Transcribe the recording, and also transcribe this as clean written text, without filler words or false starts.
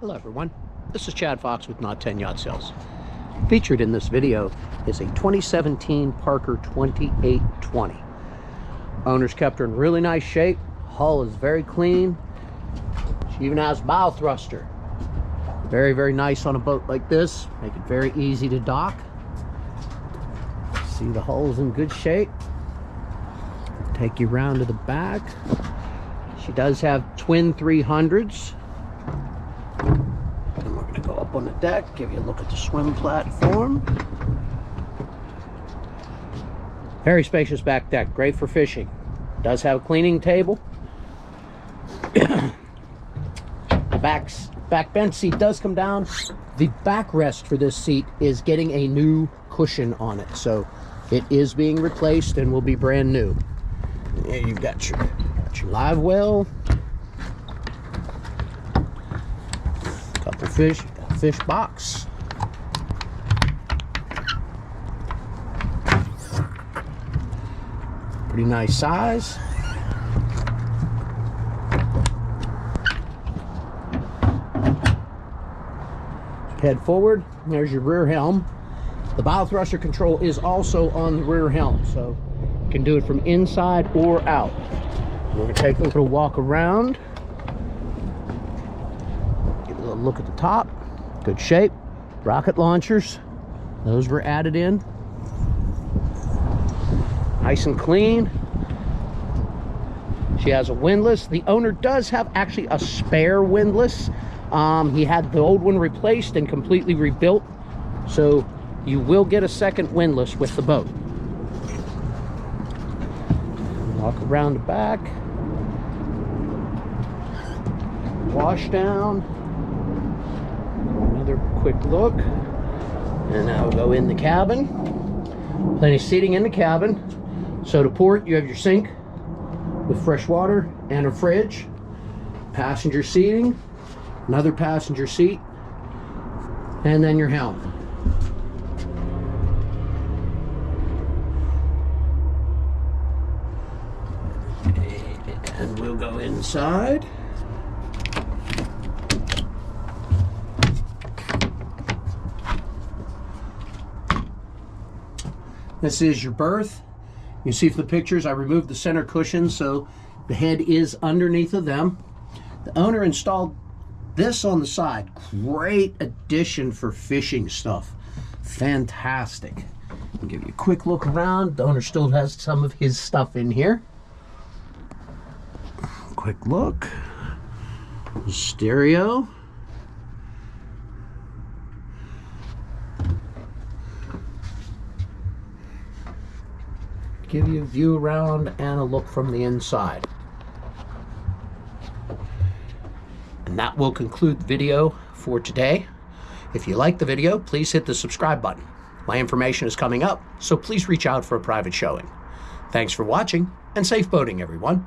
Hello everyone, this is Chad Fox with Not 10 Yacht Sales. Featured in this video is a 2017 Parker 2820. Owner's kept her in really nice shape. Hull is very clean. She even has bow thruster. Very, very nice on a boat like this. Make it very easy to dock. See, the hull's in good shape. Take you around to the back. She does have twin 300s. And we're going to go up on the deck, give you a look at the swim platform. Very spacious back deck, great for fishing. Does have a cleaning table. The back bench seat does come down. The backrest for this seat is getting a new cushion on it, so it is being replaced and will be brand new. There you've got your live well. Couple fish, got a fish box. Pretty nice size. Head forward, there's your rear helm. The bow thruster control is also on the rear helm, so you can do it from inside or out. We're going to take a little walk around. Give a little look at the top. Good shape. Rocket launchers. Those were added in. Nice and clean. She has a windlass. The owner does have actually a spare windlass. He had the old one replaced and completely rebuilt. So you will get a second windlass with the boat. Walk around the back. Washdown. Another quick look. And now we'll go in the cabin. Plenty of seating in the cabin. So to port, you have your sink with fresh water and a fridge. Passenger seating. Another passenger seat. And then your helm. And we'll go inside. This is your berth. You see from the pictures, I removed the center cushion, so the head is underneath of them. The owner installed this on the side. Great addition for fishing stuff. Fantastic. I'll give you a quick look around. The owner still has some of his stuff in here. Quick look. Stereo. Give you a view around and a look from the inside. And that will conclude the video for today. If you like the video, please hit the subscribe button. My information is coming up, so please reach out for a private showing. Thanks for watching, and safe boating, everyone.